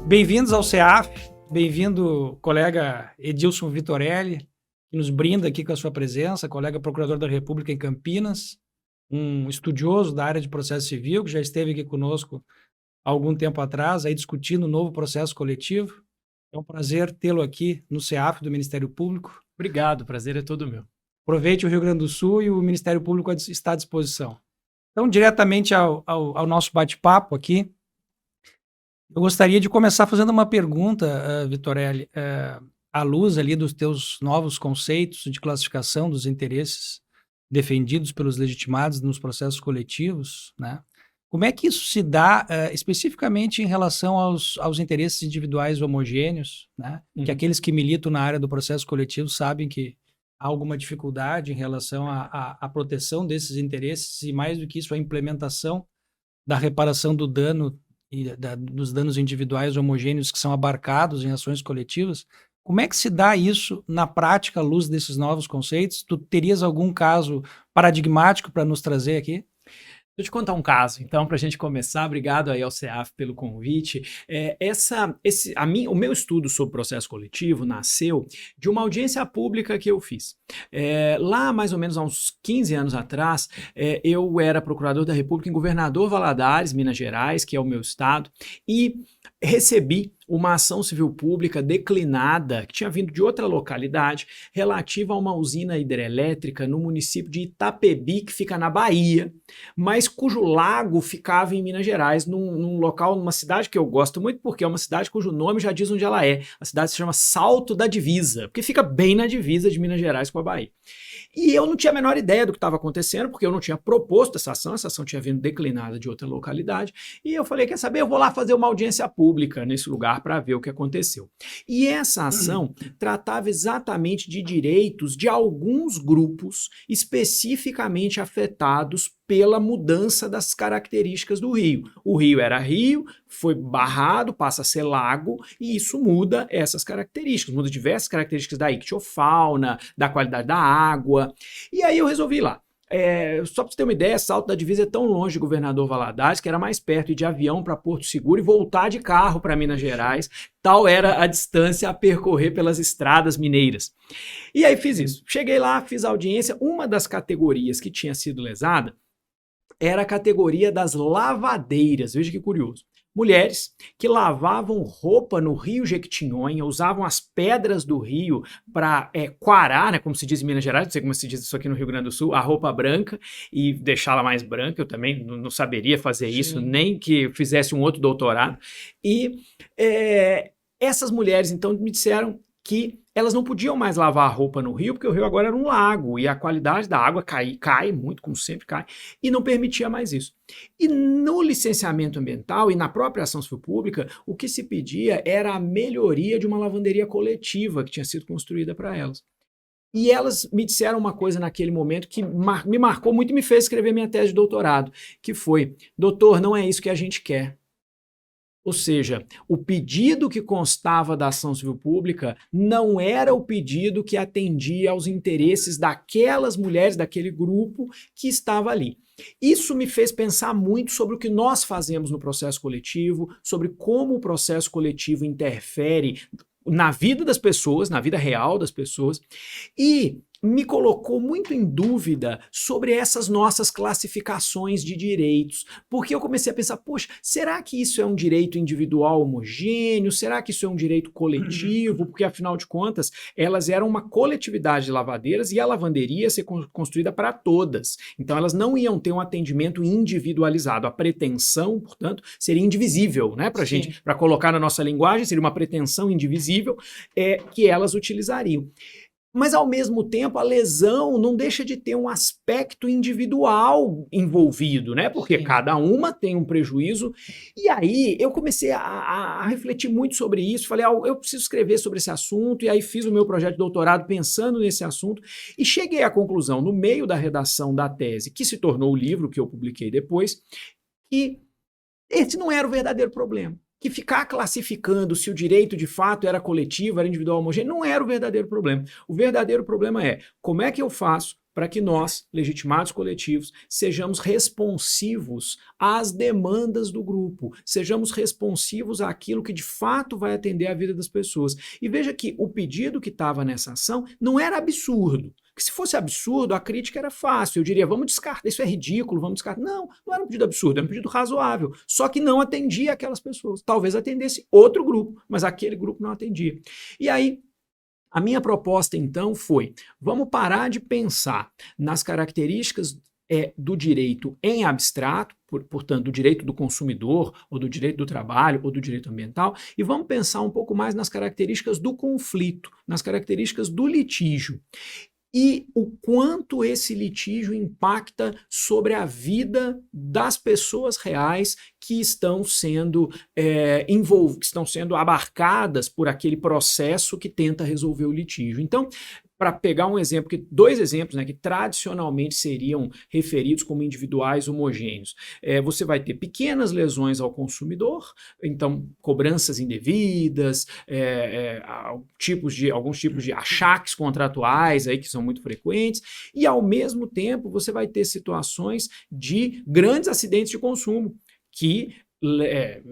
Bem-vindos ao CEAF, bem-vindo colega Edilson Vitorelli, que nos brinda aqui com a sua presença, colega procurador da República em Campinas, um estudioso da área de processo civil, que já esteve aqui conosco há algum tempo atrás, aí discutindo o novo processo coletivo. É um prazer tê-lo aqui no CEAF do Ministério Público. Obrigado, o prazer é todo meu. Aproveite o Rio Grande do Sul e o Ministério Público está à disposição. Então, diretamente ao nosso bate-papo aqui, eu gostaria de começar fazendo uma pergunta, Vitorelli, à luz ali dos teus novos conceitos de classificação dos interesses defendidos pelos legitimados nos processos coletivos, né? Como é que isso se dá especificamente em relação aos interesses individuais homogêneos, né? Que aqueles que militam na área do processo coletivo sabem que há alguma dificuldade em relação à proteção desses interesses e, mais do que isso, a implementação da reparação do dano e dos danos individuais homogêneos que são abarcados em ações coletivas. Como é que se dá isso na prática à luz desses novos conceitos? Tu terias algum caso paradigmático para nos trazer aqui? Deixa eu te contar um caso, então, para a gente começar. Obrigado aí ao CEAF pelo convite. O meu estudo sobre processo coletivo nasceu de uma audiência pública que eu fiz. Lá, mais ou menos há uns 15 anos atrás, eu era procurador da República em Governador Valadares, Minas Gerais, que é o meu estado, e recebi uma ação civil pública declinada, que tinha vindo de outra localidade, relativa a uma usina hidrelétrica no município de Itapebi, que fica na Bahia, mas cujo lago ficava em Minas Gerais, num local, numa cidade que eu gosto muito, porque é uma cidade cujo nome já diz onde ela é. A cidade se chama Salto da Divisa, porque fica bem na divisa de Minas Gerais com a Bahia. E eu não tinha a menor ideia do que estava acontecendo, porque eu não tinha proposto essa ação tinha vindo declinada de outra localidade, e eu falei, quer saber, eu vou lá fazer uma audiência pública nesse lugar para ver o que aconteceu. E essa ação tratava exatamente de direitos de alguns grupos especificamente afetados pela mudança das características do rio. O rio era rio, foi barrado, passa a ser lago, e isso muda essas características, muda diversas características da ictiofauna, da qualidade da água. E aí eu resolvi ir lá. Só para você ter uma ideia, Salto da Divisa é tão longe de Governador Valadares que era mais perto ir de avião para Porto Seguro e voltar de carro para Minas Gerais. Tal era a distância a percorrer pelas estradas mineiras. E aí fiz isso. Cheguei lá, fiz a audiência. Uma das categorias que tinha sido lesada era a categoria das lavadeiras. Veja que curioso. Mulheres que lavavam roupa no rio Jequitinhonha, usavam as pedras do rio para quarar, né, como se diz em Minas Gerais, não sei como se diz isso aqui no Rio Grande do Sul, a roupa branca e deixá-la mais branca. Eu também não saberia fazer isso, nem que fizesse um outro doutorado. E essas mulheres, então, me disseram que elas não podiam mais lavar a roupa no rio, porque o rio agora era um lago e a qualidade da água cai muito, como sempre cai, e não permitia mais isso. E no licenciamento ambiental e na própria ação civil pública, o que se pedia era a melhoria de uma lavanderia coletiva que tinha sido construída para elas. E elas me disseram uma coisa naquele momento que me marcou muito e me fez escrever minha tese de doutorado, que foi, doutor, não é isso que a gente quer. Ou seja, o pedido que constava da ação civil pública não era o pedido que atendia aos interesses daquelas mulheres, daquele grupo que estava ali. Isso me fez pensar muito sobre o que nós fazemos no processo coletivo, sobre como o processo coletivo interfere na vida das pessoas, na vida real das pessoas, e me colocou muito em dúvida sobre essas nossas classificações de direitos, porque eu comecei a pensar, poxa, será que isso é um direito individual homogêneo? Será que isso é um direito coletivo? Porque, afinal de contas, elas eram uma coletividade de lavadeiras e a lavanderia ia ser construída para todas. Então, elas não iam ter um atendimento individualizado. A pretensão, portanto, seria indivisível, né? Para gente, para colocar na nossa linguagem, seria uma pretensão indivisível que elas utilizariam. Mas, ao mesmo tempo, a lesão não deixa de ter um aspecto individual envolvido, né? Porque cada uma tem um prejuízo. E aí eu comecei a refletir muito sobre isso. Falei, eu preciso escrever sobre esse assunto. E aí fiz o meu projeto de doutorado pensando nesse assunto. E cheguei à conclusão, no meio da redação da tese, que se tornou o livro que eu publiquei depois, que esse não era o verdadeiro problema. Que ficar classificando se o direito de fato era coletivo, era individual, homogêneo, não era o verdadeiro problema. O verdadeiro problema é como é que eu faço para que nós, legitimados coletivos, sejamos responsivos às demandas do grupo, sejamos responsivos àquilo que de fato vai atender a vida das pessoas. E veja que o pedido que estava nessa ação não era absurdo. Porque se fosse absurdo, a crítica era fácil. Eu diria, vamos descartar, isso é ridículo, vamos descartar. Não, não era um pedido absurdo, era um pedido razoável. Só que não atendia aquelas pessoas. Talvez atendesse outro grupo, mas aquele grupo não atendia. E aí, a minha proposta, então, foi: vamos parar de pensar nas características do direito em abstrato, portanto, do direito do consumidor, ou do direito do trabalho, ou do direito ambiental, e vamos pensar um pouco mais nas características do conflito, nas características do litígio. E o quanto esse litígio impacta sobre a vida das pessoas reais que estão sendo que estão sendo abarcadas por aquele processo que tenta resolver o litígio. Então, para pegar um exemplo, dois exemplos, né, que tradicionalmente seriam referidos como individuais homogêneos. Você vai ter pequenas lesões ao consumidor, então cobranças indevidas, alguns tipos de achaques contratuais aí que são muito frequentes, e ao mesmo tempo você vai ter situações de grandes acidentes de consumo que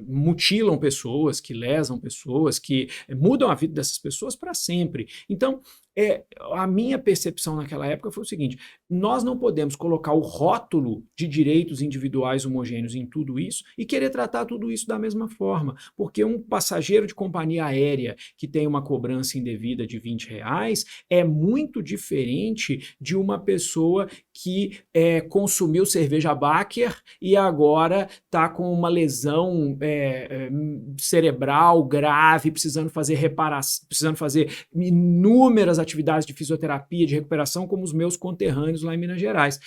mutilam pessoas, que lesam pessoas, que mudam a vida dessas pessoas para sempre. Então, a minha percepção naquela época foi o seguinte: nós não podemos colocar o rótulo de direitos individuais homogêneos em tudo isso e querer tratar tudo isso da mesma forma, porque um passageiro de companhia aérea que tem uma cobrança indevida de R$20 é muito diferente de uma pessoa que consumiu cerveja Baker e agora está com uma lesão cerebral grave, precisando fazer reparação, precisando fazer inúmeras atividades de fisioterapia, de recuperação, como os meus conterrâneos lá em Minas Gerais.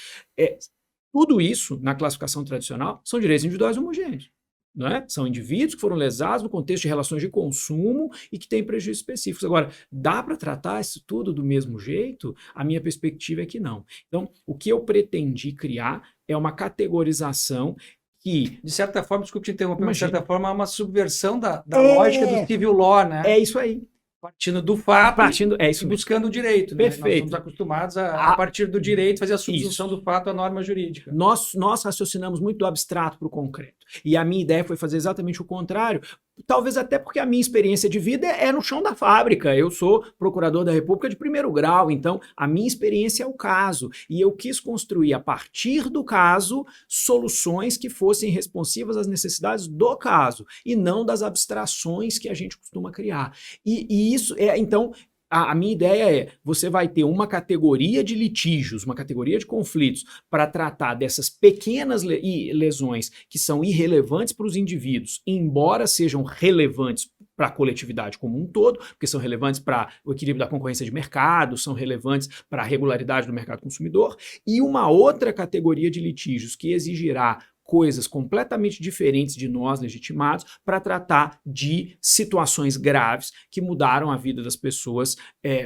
Tudo isso, na classificação tradicional, são direitos individuais homogêneos. Não é? São indivíduos que foram lesados no contexto de relações de consumo e que têm prejuízos específicos. Agora, dá para tratar isso tudo do mesmo jeito? A minha perspectiva é que não. Então, o que eu pretendi criar é uma categorização que, de certa forma, desculpe te interromper, mas de certa forma é uma subversão da lógica do civil law, né? É isso aí. Partindo do fato e buscando o direito. Né? Perfeito. Nós estamos acostumados a partir do direito, fazer a subsunção do fato à norma jurídica. Nós raciocinamos muito do abstrato para o concreto. E a minha ideia foi fazer exatamente o contrário, talvez até porque a minha experiência de vida é no chão da fábrica. Eu sou procurador da República de primeiro grau, então a minha experiência é o caso. E eu quis construir, a partir do caso, soluções que fossem responsivas às necessidades do caso, e não das abstrações que a gente costuma criar. E isso então, a minha ideia é: você vai ter uma categoria de litígios, uma categoria de conflitos para tratar dessas pequenas lesões que são irrelevantes para os indivíduos, embora sejam relevantes para a coletividade como um todo, porque são relevantes para o equilíbrio da concorrência de mercado, são relevantes para a regularidade do mercado consumidor, e uma outra categoria de litígios que exigirá coisas completamente diferentes de nós, legitimados, para tratar de situações graves que mudaram a vida das pessoas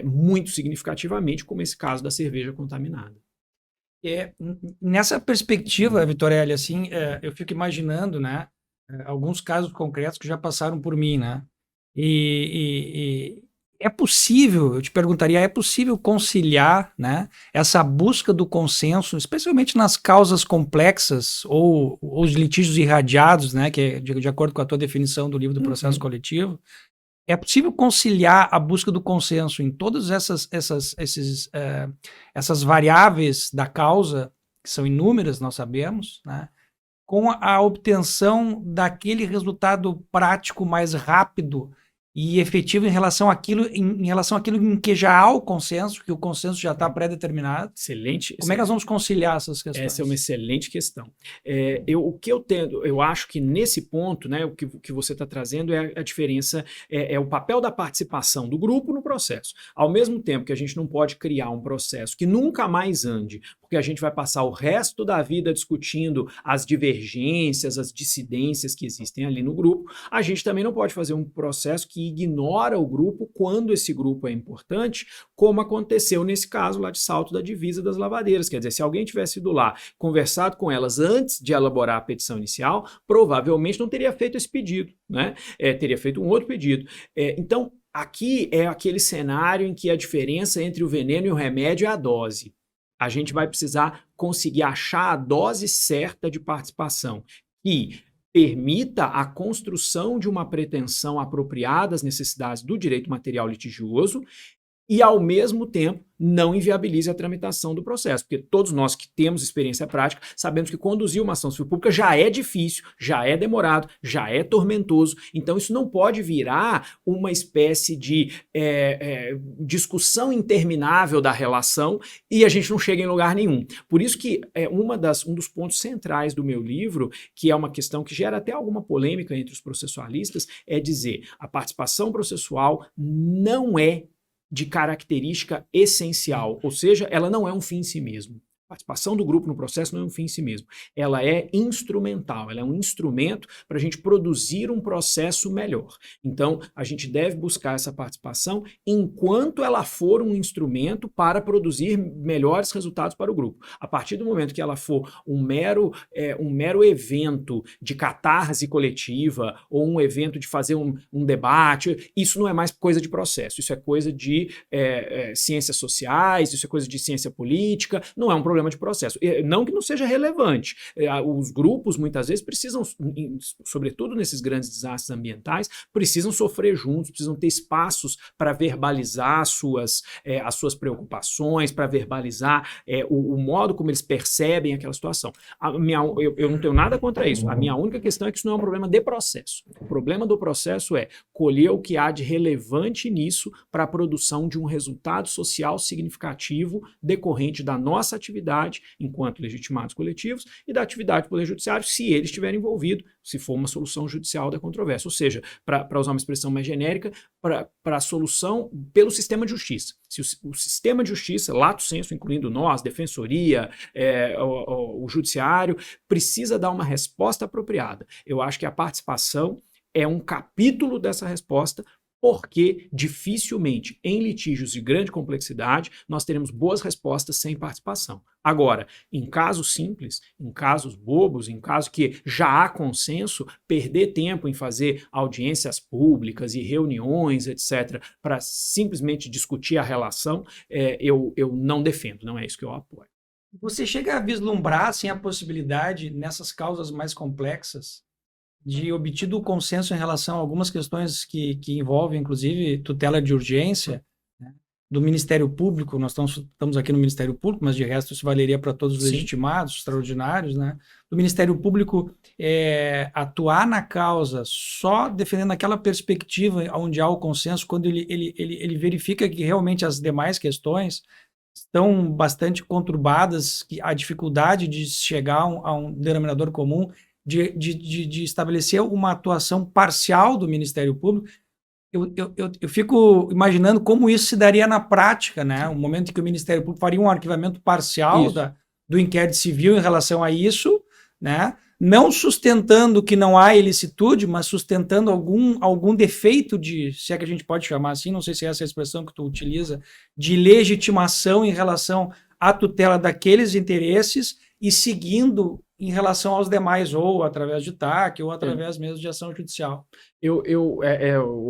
muito significativamente, como esse caso da cerveja contaminada. Nessa perspectiva, Vitorelli, assim, eu fico imaginando, né, alguns casos concretos que já passaram por mim, né, e é possível, eu te perguntaria, é possível conciliar, né, essa busca do consenso, especialmente nas causas complexas ou os litígios irradiados, né, que é de acordo com a tua definição do livro do processo coletivo, é possível conciliar a busca do consenso em todas essas variáveis da causa, que são inúmeras, nós sabemos, né, com a obtenção daquele resultado prático mais rápido e efetivo em relação àquilo em que já há o consenso, que o consenso já está pré-determinado. Excelente. Como é que nós vamos conciliar essas questões? Essa é uma excelente questão. Eu acho que nesse ponto, né, o que você está trazendo é a diferença, é o papel da participação do grupo no processo. Ao mesmo tempo que a gente não pode criar um processo que nunca mais ande, porque a gente vai passar o resto da vida discutindo as divergências, as dissidências que existem ali no grupo, a gente também não pode fazer um processo que ignora o grupo quando esse grupo é importante, como aconteceu nesse caso lá de Salto da Divisa das Lavadeiras. Quer dizer, se alguém tivesse ido lá, conversado com elas antes de elaborar a petição inicial, provavelmente não teria feito esse pedido, né? Teria feito um outro pedido. Então, aqui é aquele cenário em que a diferença entre o veneno e o remédio é a dose. A gente vai precisar conseguir achar a dose certa de participação que permita a construção de uma pretensão apropriada às necessidades do direito material litigioso e, ao mesmo tempo, não inviabilize a tramitação do processo, porque todos nós que temos experiência prática sabemos que conduzir uma ação civil pública já é difícil, já é demorado, já é tormentoso, então isso não pode virar uma espécie de discussão interminável da relação e a gente não chega em lugar nenhum. Por isso que um dos pontos centrais do meu livro, que é uma questão que gera até alguma polêmica entre os processualistas, é dizer: a participação processual não é de característica essencial, ou seja, ela não é um fim em si mesmo. A participação do grupo no processo não é um fim em si mesmo. Ela é instrumental, ela é um instrumento para a gente produzir um processo melhor. Então, a gente deve buscar essa participação enquanto ela for um instrumento para produzir melhores resultados para o grupo. A partir do momento que ela for um mero evento de catarse coletiva ou um evento de fazer um debate, isso não é mais coisa de processo, isso é coisa de ciências sociais, isso é coisa de ciência política, não é um problema de processo. Não que não seja relevante. Os grupos, muitas vezes, precisam, sobretudo nesses grandes desastres ambientais, precisam sofrer juntos, precisam ter espaços para verbalizar as suas preocupações, para verbalizar o modo como eles percebem aquela situação. Eu não tenho nada contra isso. A minha única questão é que isso não é um problema de processo. O problema do processo é colher o que há de relevante nisso para a produção de um resultado social significativo decorrente da nossa atividade enquanto legitimados coletivos e da atividade do Poder Judiciário, se ele estiver envolvido, se for uma solução judicial da controvérsia. Ou seja, para usar uma expressão mais genérica, para a solução pelo sistema de justiça. Se o sistema de justiça, lato sensu, incluindo nós, defensoria, o judiciário, precisa dar uma resposta apropriada. Eu acho que a participação é um capítulo dessa resposta, porque dificilmente em litígios de grande complexidade nós teremos boas respostas sem participação. Agora, em casos simples, em casos bobos, em casos que já há consenso, perder tempo em fazer audiências públicas e reuniões, etc., para simplesmente discutir a relação, eu não defendo, não é isso que eu apoio. Você chega a vislumbrar assim, a possibilidade, nessas causas mais complexas, de obtido o consenso em relação a algumas questões que envolvem, inclusive, tutela de urgência, né, do Ministério Público. Nós estamos aqui no Ministério Público, mas de resto isso valeria para todos os Sim. legitimados, extraordinários, né? Do Ministério Público atuar na causa só defendendo aquela perspectiva onde há o consenso, quando ele verifica que realmente as demais questões estão bastante conturbadas, que a dificuldade de chegar a um denominador comum, de estabelecer uma atuação parcial do Ministério Público. Eu fico imaginando como isso se daria na prática, né? O momento em que o Ministério Público faria um arquivamento parcial do inquérito civil em relação a isso, né? Não sustentando que não há ilicitude, mas sustentando algum defeito de, se é que a gente pode chamar assim, não sei se é essa a expressão que tu utiliza, de legitimação em relação à tutela daqueles interesses e seguindo em relação aos demais, ou através de TAC, ou através mesmo de ação judicial.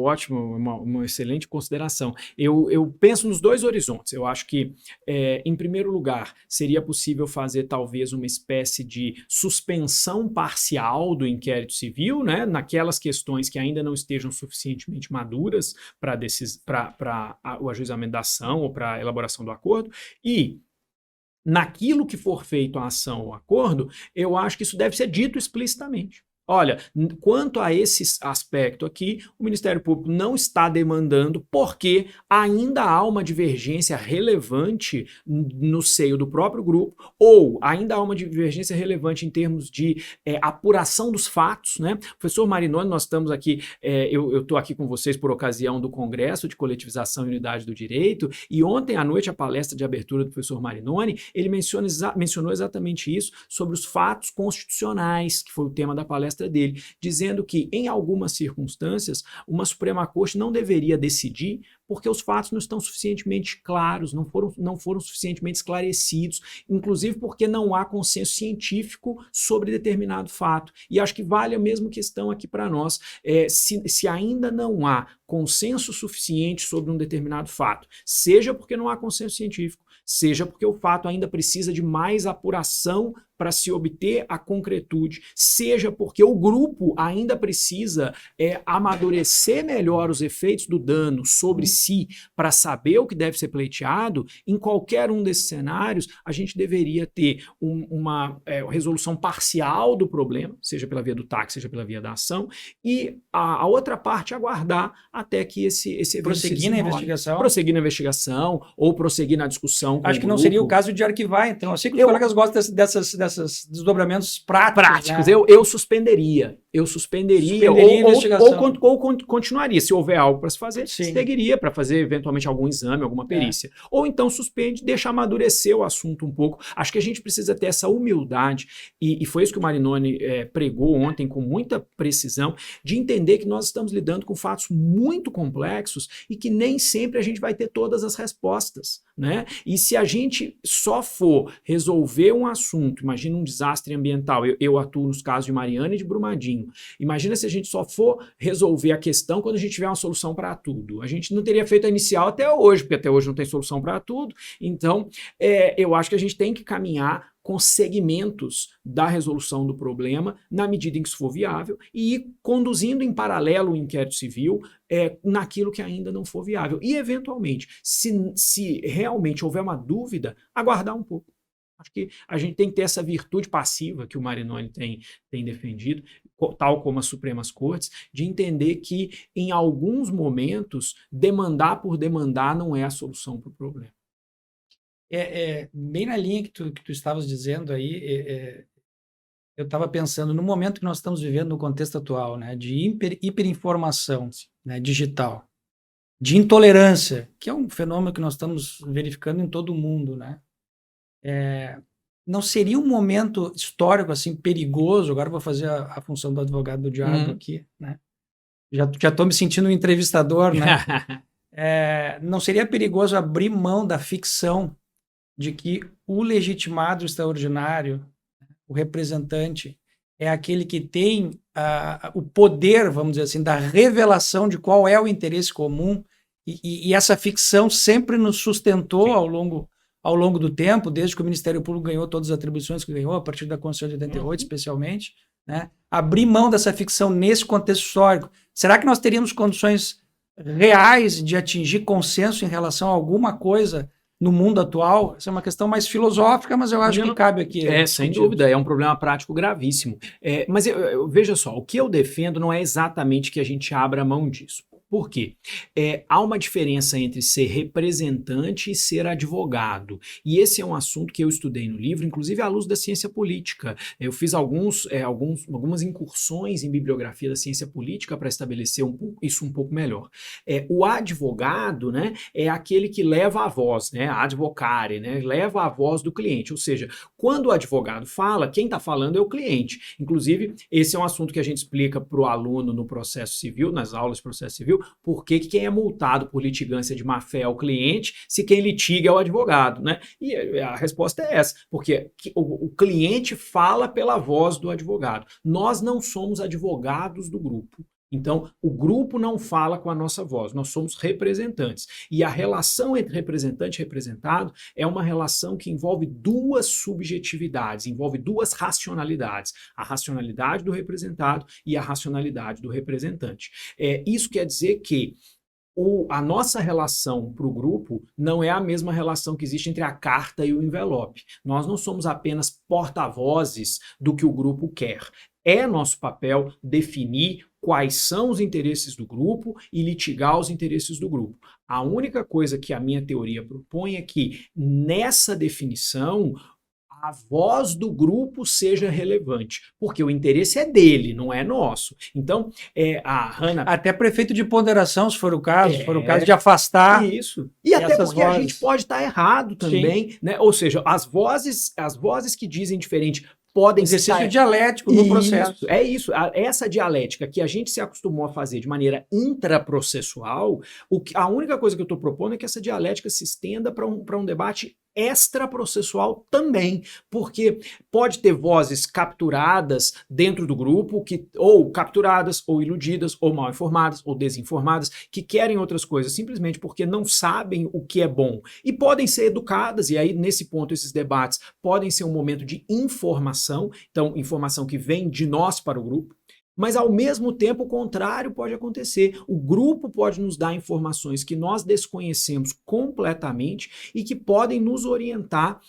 Ótimo, uma excelente consideração. Eu penso nos dois horizontes. Eu acho que, em primeiro lugar, seria possível fazer talvez uma espécie de suspensão parcial do inquérito civil, né, naquelas questões que ainda não estejam suficientemente maduras para o ajuizamento da ação ou para a elaboração do acordo, e naquilo que for feito a ação ou acordo, eu acho que isso deve ser dito explicitamente. Olha, quanto a esse aspecto aqui, o Ministério Público não está demandando porque ainda há uma divergência relevante no seio do próprio grupo, ou ainda há uma divergência relevante em termos de apuração dos fatos, né? Professor Marinoni, nós estamos aqui, eu estou aqui com vocês por ocasião do Congresso de Coletivização e Unidade do Direito, e ontem à noite a palestra de abertura do professor Marinoni, ele mencionou exatamente isso, sobre os fatos constitucionais, que foi o tema da palestra dele, dizendo que, em algumas circunstâncias, uma Suprema Corte não deveria decidir porque os fatos não estão suficientemente claros, não foram suficientemente esclarecidos, inclusive porque não há consenso científico sobre determinado fato. E acho que vale a mesma questão aqui para nós. Se ainda não há consenso suficiente sobre um determinado fato, seja porque não há consenso científico, seja porque o fato ainda precisa de mais apuração para se obter a concretude, seja porque o grupo ainda precisa amadurecer melhor os efeitos do dano sobre si para saber o que deve ser pleiteado. Em qualquer um desses cenários, a gente deveria ter uma resolução parcial do problema, seja pela via do TAC, seja pela via da ação, e a outra parte aguardar até que esse evento prosseguir na investigação. Prosseguir na investigação ou prosseguir na discussão com Acho que não seria o caso de arquivar, então. Eu sei que os colegas gostam desses desdobramentos práticos. Né? Eu suspenderia. Ou continuaria. Se houver algo para se fazer, seguiria para fazer eventualmente algum exame, alguma perícia. Ou então suspende, deixa amadurecer o assunto um pouco. Acho que a gente precisa ter essa humildade, e foi isso que o Marinoni pregou ontem com muita precisão, de entender que nós estamos lidando com fatos muito complexos e que nem sempre a gente vai ter todas as respostas, né? E se a gente só for resolver um assunto, imagina um desastre ambiental, eu atuo nos casos de Mariana e de Brumadinho, imagina se a gente só for resolver a questão quando a gente tiver uma solução para tudo. A gente não teria feito a inicial até hoje, porque até hoje não tem solução para tudo. Então, eu acho que a gente tem que caminhar com segmentos da resolução do problema, na medida em que isso for viável, e ir conduzindo em paralelo o inquérito civil naquilo que ainda não for viável. E, eventualmente, se realmente houver uma dúvida, aguardar um pouco. Acho que a gente tem que ter essa virtude passiva que o Marinoni tem defendido, tal como as Supremas Cortes, de entender que, em alguns momentos, demandar por demandar não é a solução para o problema. Bem na linha que tu estavas dizendo aí, eu estava pensando no momento que nós estamos vivendo no contexto atual, né, de hiperinformação, né, digital, de intolerância, que é um fenômeno que nós estamos verificando em todo o mundo, né? Não seria um momento histórico assim perigoso? Agora vou fazer a função do advogado do diabo aqui, né? Já estou me sentindo um entrevistador, né? Não seria perigoso abrir mão da ficção de que o legitimado extraordinário, o representante, é aquele que tem o poder, vamos dizer assim, da revelação de qual é o interesse comum, e essa ficção sempre nos sustentou ao longo do tempo, desde que o Ministério Público ganhou todas as atribuições que ganhou, a partir da Constituição de 88, especialmente, né? Abrir mão dessa ficção nesse contexto histórico. Será que nós teríamos condições reais de atingir consenso em relação a alguma coisa no mundo atual? Essa é uma questão mais filosófica, mas eu acho que cabe aqui. Sem dúvida, é um problema prático gravíssimo. Mas veja só, o que eu defendo não é exatamente que a gente abra mão disso. Por quê? Há uma diferença entre ser representante e ser advogado. E esse é um assunto que eu estudei no livro, inclusive à luz da ciência política. Eu fiz algumas incursões em bibliografia da ciência política para estabelecer isso um pouco melhor. O advogado, né, é aquele que leva a voz, né, advocare, né, leva a voz do cliente. Ou seja, quando o advogado fala, quem está falando é o cliente. Inclusive, esse é um assunto que a gente explica para o aluno no processo civil, nas aulas de processo civil, por que quem é multado por litigância de má-fé é o cliente, se quem litiga é o advogado, né? E a resposta é essa, porque o cliente fala pela voz do advogado. Nós não somos advogados do grupo. Então, o grupo não fala com a nossa voz, nós somos representantes. E a relação entre representante e representado é uma relação que envolve duas subjetividades, envolve duas racionalidades. A racionalidade do representado e a racionalidade do representante. Isso quer dizer que a nossa relação para o grupo não é a mesma relação que existe entre a carta e o envelope. Nós não somos apenas porta-vozes do que o grupo quer. É nosso papel definir quais são os interesses do grupo e litigar os interesses do grupo. A única coisa que a minha teoria propõe é que, nessa definição, a voz do grupo seja relevante, porque o interesse é dele, não é nosso. Então, a Hannah... Até prefeito de ponderação, se for o caso, de afastar... Isso. E até porque a gente pode estar errado também, né? Ou seja, as vozes que dizem diferente podem exercício dialético no processo. É isso. Essa dialética que a gente se acostumou a fazer de maneira intraprocessual, a única coisa que eu estou propondo é que essa dialética se estenda para um debate extraprocessual também, porque pode ter vozes capturadas dentro do grupo, ou capturadas, ou iludidas, ou mal informadas, ou desinformadas, que querem outras coisas simplesmente porque não sabem o que é bom. E podem ser educadas, e aí nesse ponto esses debates podem ser um momento de informação, então informação que vem de nós para o grupo. Mas, ao mesmo tempo, o contrário pode acontecer. O grupo pode nos dar informações que nós desconhecemos completamente e que podem nos orientar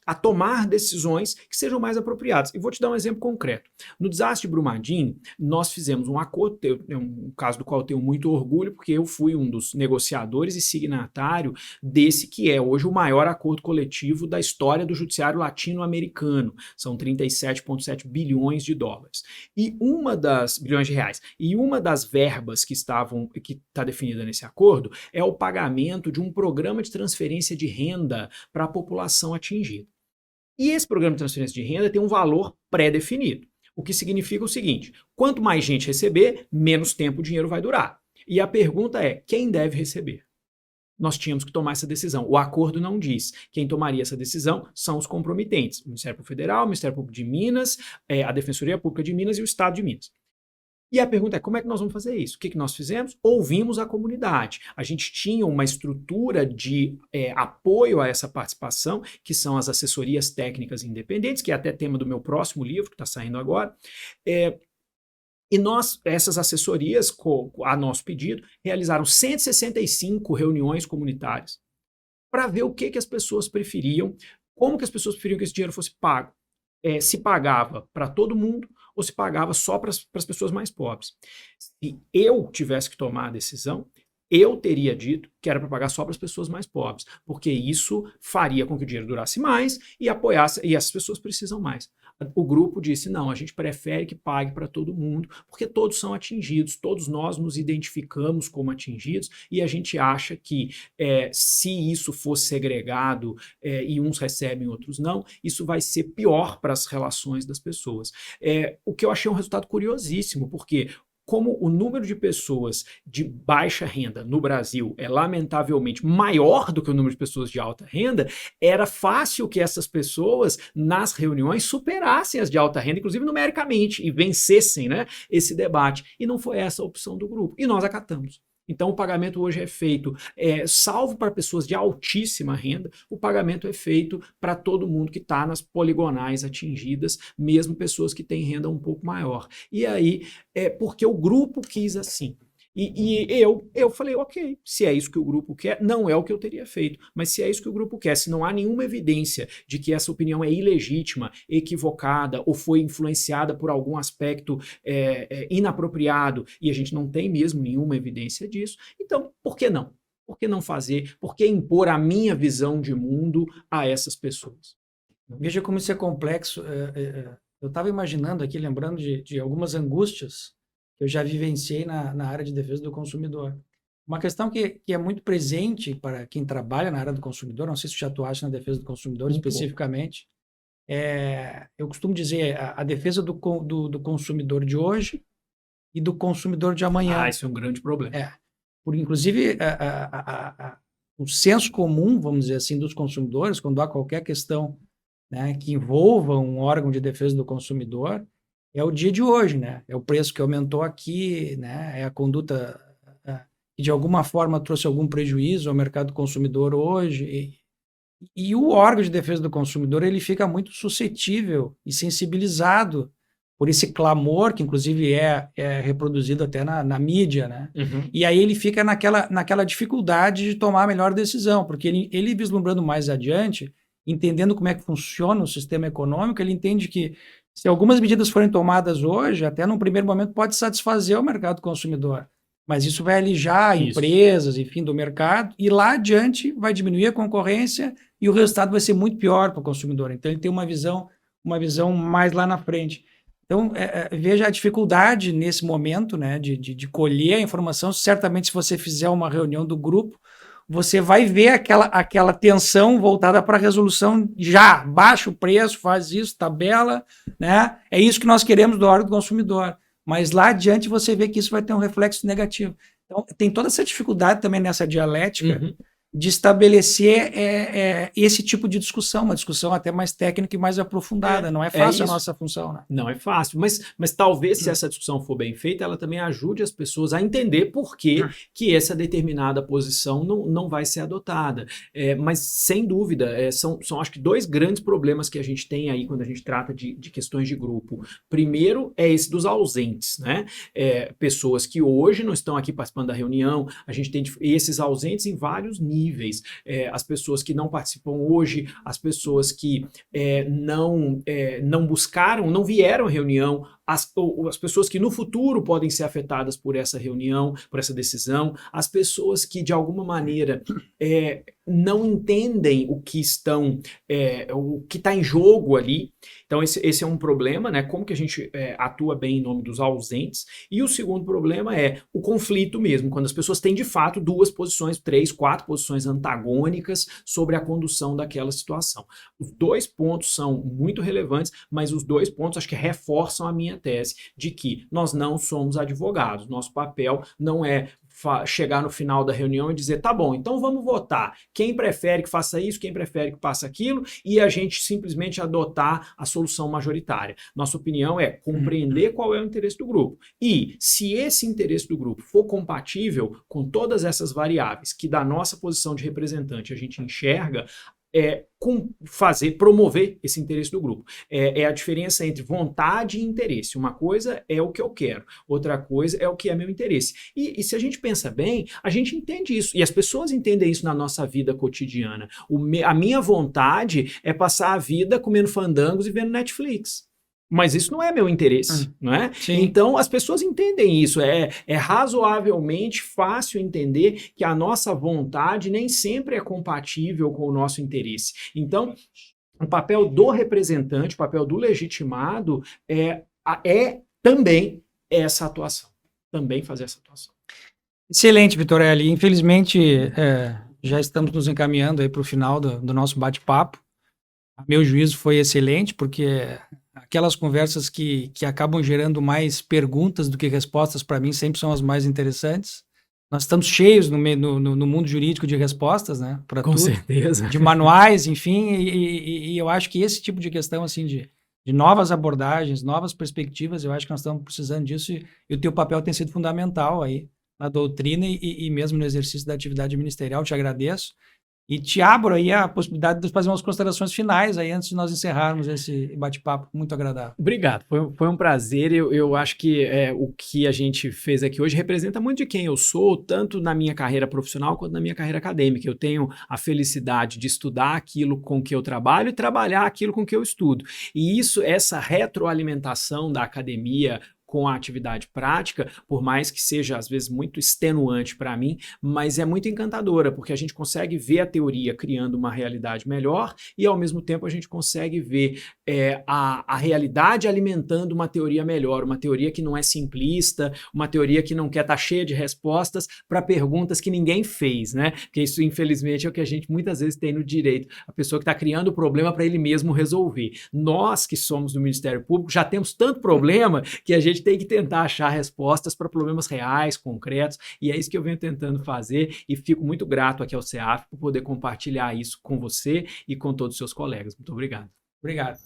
a tomar decisões que sejam mais apropriadas. E vou te dar um exemplo concreto. No desastre de Brumadinho, nós fizemos um acordo, um caso do qual eu tenho muito orgulho, porque eu fui um dos negociadores e signatário desse que é hoje o maior acordo coletivo da história do judiciário latino-americano. São 37,7 bilhões de dólares. Bilhões de reais. E uma das verbas que está definida nesse acordo é o pagamento de um programa de transferência de renda para a população atingida. E esse programa de transferência de renda tem um valor pré-definido, o que significa o seguinte: quanto mais gente receber, menos tempo o dinheiro vai durar. E a pergunta é, quem deve receber? Nós tínhamos que tomar essa decisão. O acordo não diz. Quem tomaria essa decisão são os comprometentes, o Ministério Público Federal, o Ministério Público de Minas, a Defensoria Pública de Minas e o Estado de Minas. E a pergunta é, como é que nós vamos fazer isso? O que nós fizemos? Ouvimos a comunidade. A gente tinha uma estrutura de apoio a essa participação, que são as assessorias técnicas independentes, que é até tema do meu próximo livro, que está saindo agora. E essas assessorias, a nosso pedido, realizaram 165 reuniões comunitárias para ver o que as pessoas preferiam, como que as pessoas preferiam que esse dinheiro fosse pago. Se pagava para todo mundo ou se pagava só para as pessoas mais pobres. Se eu tivesse que tomar a decisão, eu teria dito que era para pagar só para as pessoas mais pobres, porque isso faria com que o dinheiro durasse mais e apoiasse, e as pessoas precisam mais. O grupo disse, não, a gente prefere que pague para todo mundo, porque todos são atingidos, todos nós nos identificamos como atingidos, e a gente acha que se isso for segregado e uns recebem, outros não, isso vai ser pior para as relações das pessoas. O que eu achei um resultado curiosíssimo, porque como o número de pessoas de baixa renda no Brasil é lamentavelmente maior do que o número de pessoas de alta renda, era fácil que essas pessoas, nas reuniões, superassem as de alta renda, inclusive numericamente, e vencessem, né, esse debate. E não foi essa a opção do grupo. E nós acatamos. Então, o pagamento hoje é feito, salvo para pessoas de altíssima renda, o pagamento é feito para todo mundo que está nas poligonais atingidas, mesmo pessoas que têm renda um pouco maior. E aí, porque o grupo quis assim. E eu falei, ok, se é isso que o grupo quer, não é o que eu teria feito, mas se é isso que o grupo quer, se não há nenhuma evidência de que essa opinião é ilegítima, equivocada ou foi influenciada por algum aspecto inapropriado, e a gente não tem mesmo nenhuma evidência disso, então por que não? Por que não fazer? Por que impor a minha visão de mundo a essas pessoas? Veja como isso é complexo. Eu estava imaginando aqui, lembrando de algumas angústias que eu já vivenciei na área de defesa do consumidor. Uma questão que é muito presente para quem trabalha na área do consumidor, não sei se já atuaste na defesa do consumidor muito especificamente, eu costumo dizer a defesa do consumidor de hoje e do consumidor de amanhã. Isso é um grande problema. Porque, inclusive, o senso comum, vamos dizer assim, dos consumidores, quando há qualquer questão, né, que envolva um órgão de defesa do consumidor, é o dia de hoje, né? É o preço que aumentou aqui, né? É a conduta que de alguma forma trouxe algum prejuízo ao mercado consumidor hoje. E o órgão de defesa do consumidor, ele fica muito suscetível e sensibilizado por esse clamor, que inclusive é reproduzido até na mídia, né? Uhum. E aí ele fica naquela dificuldade de tomar a melhor decisão, porque ele vislumbrando mais adiante, entendendo como é que funciona o sistema econômico, ele entende que se algumas medidas forem tomadas hoje, até num primeiro momento pode satisfazer o mercado consumidor, mas isso vai alijar empresas, enfim, do mercado, e lá adiante vai diminuir a concorrência e o resultado vai ser muito pior para o consumidor. Então ele tem uma visão mais lá na frente. Então, veja a dificuldade nesse momento, né, de colher a informação. Certamente, se você fizer uma reunião do grupo, você vai ver aquela tensão voltada para a resolução já. Baixa o preço, faz isso, tabela, né? É isso que nós queremos do órgão do consumidor. Mas lá adiante você vê que isso vai ter um reflexo negativo. Então, tem toda essa dificuldade também nessa dialética, de estabelecer esse tipo de discussão, uma discussão até mais técnica e mais aprofundada. Não é fácil a nossa função, né? Não é fácil, mas talvez se essa discussão for bem feita, ela também ajude as pessoas a entender por que essa determinada posição não vai ser adotada. Mas, sem dúvida, são acho que dois grandes problemas que a gente tem aí quando a gente trata de questões de grupo. Primeiro é esse dos ausentes, né? Pessoas que hoje não estão aqui participando da reunião, a gente tem esses ausentes em vários níveis. As pessoas que não participam hoje, as pessoas que não buscaram, não vieram à reunião, as pessoas que no futuro podem ser afetadas por essa reunião, por essa decisão, as pessoas que de alguma maneira não entendem o que está em jogo ali. Então esse é um problema, né? Como que a gente atua bem em nome dos ausentes. E o segundo problema é o conflito mesmo, quando as pessoas têm de fato duas posições, 3, 4 posições antagônicas sobre a condução daquela situação. Os dois pontos são muito relevantes, mas os dois pontos acho que reforçam a minha tese de que nós não somos advogados. Nosso papel não é chegar no final da reunião e dizer, tá bom, então vamos votar. Quem prefere que faça isso, quem prefere que faça aquilo, e a gente simplesmente adotar a solução majoritária. Nossa opinião é compreender qual é o interesse do grupo. E se esse interesse do grupo for compatível com todas essas variáveis que da nossa posição de representante a gente enxerga, promover esse interesse do grupo. É a diferença entre vontade e interesse. Uma coisa é o que eu quero, outra coisa é o que é meu interesse. E se a gente pensa bem, a gente entende isso. E as pessoas entendem isso na nossa vida cotidiana. A minha vontade é passar a vida comendo fandangos e vendo Netflix. Mas isso não é meu interesse, não é? Sim. Então, as pessoas entendem isso. É razoavelmente fácil entender que a nossa vontade nem sempre é compatível com o nosso interesse. Então, o papel do representante, o papel do legitimado é também essa atuação. Também fazer essa atuação. Excelente, Vitorelli. Infelizmente, já estamos nos encaminhando aí para o final do nosso bate-papo. A meu juízo foi excelente, porque aquelas conversas que acabam gerando mais perguntas do que respostas, para mim, sempre são as mais interessantes. Nós estamos cheios no mundo jurídico de respostas, né? Para tudo. Com certeza. De manuais, enfim, e eu acho que esse tipo de questão, assim, de novas abordagens, novas perspectivas, eu acho que nós estamos precisando disso, e o teu papel tem sido fundamental aí na doutrina e mesmo no exercício da atividade ministerial. Te agradeço. E te abro aí a possibilidade de fazer umas considerações finais aí antes de nós encerrarmos esse bate-papo muito agradável. Obrigado, foi um prazer. Eu acho que o que a gente fez aqui hoje representa muito de quem eu sou, tanto na minha carreira profissional quanto na minha carreira acadêmica. Eu tenho a felicidade de estudar aquilo com que eu trabalho e trabalhar aquilo com que eu estudo. E essa retroalimentação da academia com a atividade prática, por mais que seja às vezes muito extenuante para mim, mas é muito encantadora, porque a gente consegue ver a teoria criando uma realidade melhor e ao mesmo tempo a gente consegue ver a realidade alimentando uma teoria melhor, uma teoria que não é simplista, uma teoria que não quer estar cheia de respostas para perguntas que ninguém fez, né? Porque isso infelizmente é o que a gente muitas vezes tem no direito, a pessoa que está criando o problema para ele mesmo resolver. Nós que somos do Ministério Público já temos tanto problema que a gente tem que tentar achar respostas para problemas reais, concretos, e é isso que eu venho tentando fazer e fico muito grato aqui ao CEAF por poder compartilhar isso com você e com todos os seus colegas. Muito obrigado. Obrigado.